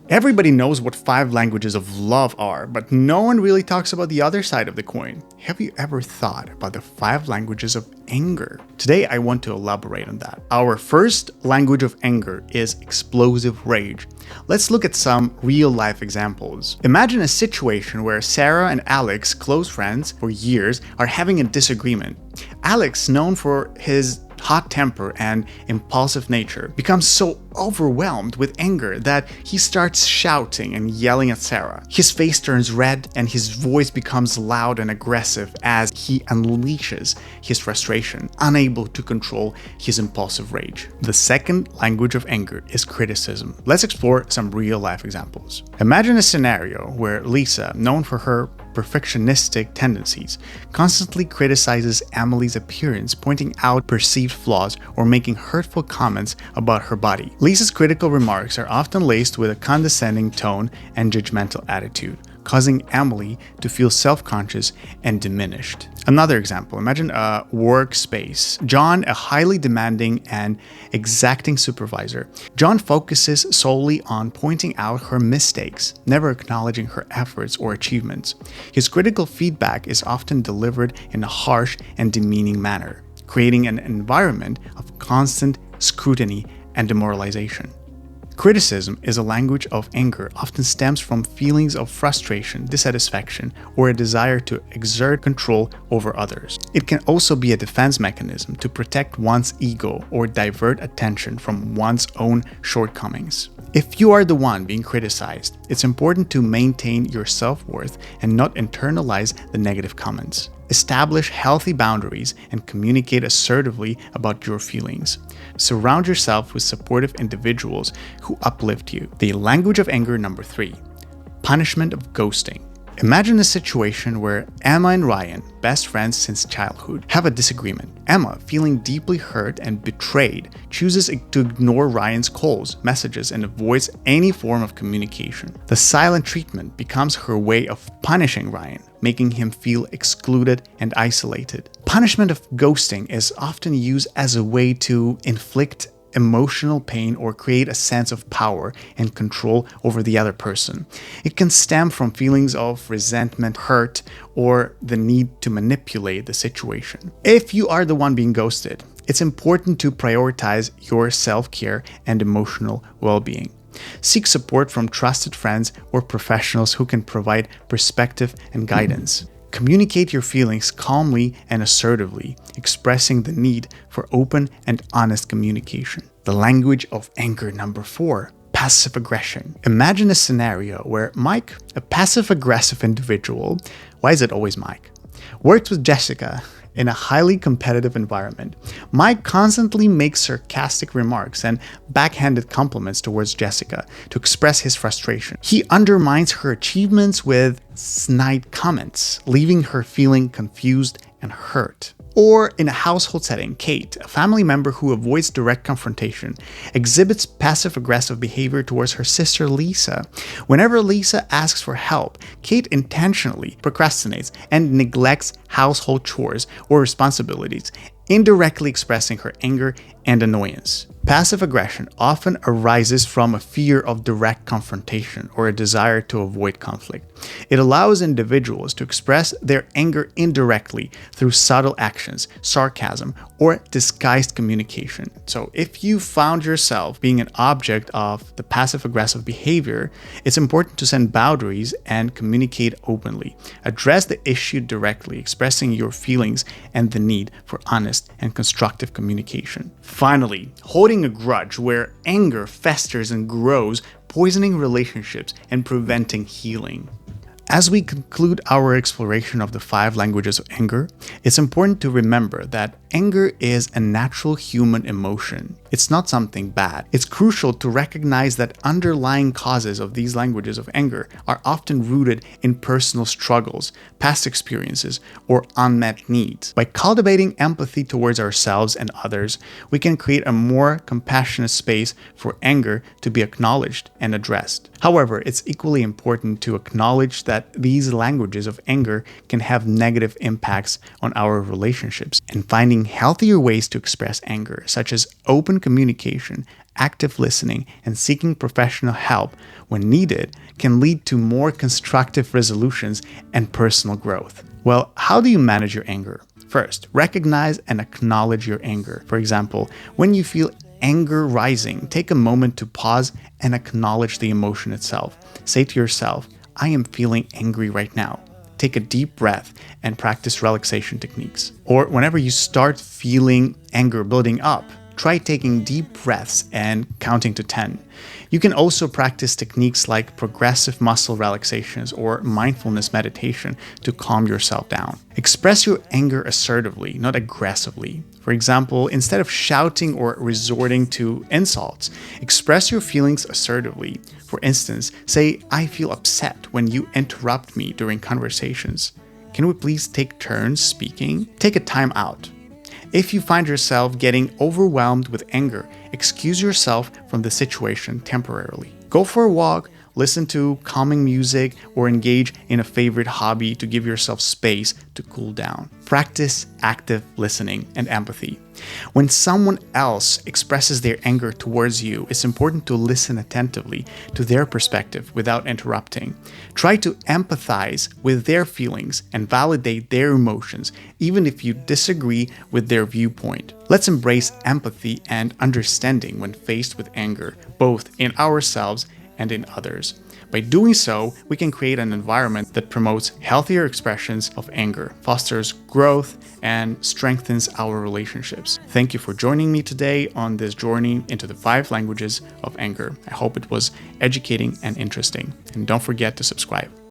Everybody knows what 5 languages of love are, but no one really talks about the other side of the coin. Have you ever thought about the 5 languages of anger? Today, I want to elaborate on that. Our first language of anger is explosive rage. Let's look at some real-life examples. Imagine a situation where Sarah and Alex, close friends for years, are having a disagreement. Alex, known for his hot temper and impulsive nature, becomes so overwhelmed with anger that he starts shouting and yelling at Sarah. His face turns red and his voice becomes loud and aggressive as he unleashes his frustration, unable to control his impulsive rage. The second language of anger is criticism. Let's explore some real-life examples. Imagine a scenario where Lisa, known for her perfectionistic tendencies, constantly criticizes Emily's appearance, pointing out perceived flaws or making hurtful comments about her body. Lisa's critical remarks are often laced with a condescending tone and judgmental attitude, causing Emily to feel self-conscious and diminished. Another example, imagine a workspace. John, a highly demanding and exacting supervisor. John focuses solely on pointing out her mistakes, never acknowledging her efforts or achievements. His critical feedback is often delivered in a harsh and demeaning manner, creating an environment of constant scrutiny and demoralization. Criticism is a language of anger, often stems from feelings of frustration, dissatisfaction, or a desire to exert control over others. It can also be a defense mechanism to protect one's ego or divert attention from one's own shortcomings. If you are the one being criticized, it's important to maintain your self-worth and not internalize the negative comments. Establish healthy boundaries and communicate assertively about your feelings. Surround yourself with supportive individuals who uplift you. The language of anger number 3, punishment of ghosting. Imagine a situation where Emma and Ryan, best friends since childhood, have a disagreement. Emma, feeling deeply hurt and betrayed, chooses to ignore Ryan's calls, messages, and avoids any form of communication. The silent treatment becomes her way of punishing Ryan, making him feel excluded and isolated. Punishment of ghosting is often used as a way to inflict emotional pain or create a sense of power and control over the other person. It can stem from feelings of resentment, hurt, or the need to manipulate the situation. If you are the one being ghosted, it's important to prioritize your self-care and emotional well-being. Seek support from trusted friends or professionals who can provide perspective and guidance. Communicate your feelings calmly and assertively, expressing the need for open and honest communication. The language of anger number 4, passive aggression. Imagine a scenario where Mike, a passive-aggressive individual, why is it always Mike, works with Jessica in a highly competitive environment. Mike constantly makes sarcastic remarks and backhanded compliments towards Jessica to express his frustration. He undermines her achievements with snide comments, leaving her feeling confused and hurt. Or in a household setting, Kate, a family member who avoids direct confrontation, exhibits passive-aggressive behavior towards her sister Lisa. Whenever Lisa asks for help, Kate intentionally procrastinates and neglects household chores or responsibilities, indirectly expressing her anger and annoyance. Passive aggression often arises from a fear of direct confrontation or a desire to avoid conflict. It allows individuals to express their anger indirectly through subtle actions, sarcasm, or disguised communication. So if you found yourself being an object of the passive-aggressive behavior, it's important to set boundaries and communicate openly. Address the issue directly, expressing your feelings and the need for honest and constructive communication. Finally, holding a grudge where anger festers and grows, poisoning relationships and preventing healing. As we conclude our exploration of the 5 languages of anger, it's important to remember that anger is a natural human emotion. It's not something bad. It's crucial to recognize that underlying causes of these languages of anger are often rooted in personal struggles, past experiences, or unmet needs. By cultivating empathy towards ourselves and others, we can create a more compassionate space for anger to be acknowledged and addressed. However, it's equally important to acknowledge that these languages of anger can have negative impacts on our relationships, and finding healthier ways to express anger, such as open communication, active listening and seeking professional help when needed can lead to more constructive resolutions and personal growth. Well, how do you manage your anger? First, recognize and acknowledge your anger. For example, when you feel anger rising, take a moment to pause and acknowledge the emotion itself. Say to yourself, I am feeling angry right now. Take a deep breath and practice relaxation techniques. Or whenever you start feeling anger building up, try taking deep breaths and counting to 10. You can also practice techniques like progressive muscle relaxations or mindfulness meditation to calm yourself down. Express your anger assertively, not aggressively. For example, instead of shouting or resorting to insults, express your feelings assertively. For instance, say, I feel upset when you interrupt me during conversations. Can we please take turns speaking? Take a time out. If you find yourself getting overwhelmed with anger, excuse yourself from the situation temporarily. Go for a walk, listen to calming music, or engage in a favorite hobby to give yourself space to cool down. Practice active listening and empathy. When someone else expresses their anger towards you, it's important to listen attentively to their perspective without interrupting. Try to empathize with their feelings and validate their emotions, even if you disagree with their viewpoint. Let's embrace empathy and understanding when faced with anger, both in ourselves and in others. By doing so, we can create an environment that promotes healthier expressions of anger, fosters growth, and strengthens our relationships. Thank you for joining me today on this journey into the 5 languages of anger. I hope it was educating and interesting. And don't forget to subscribe.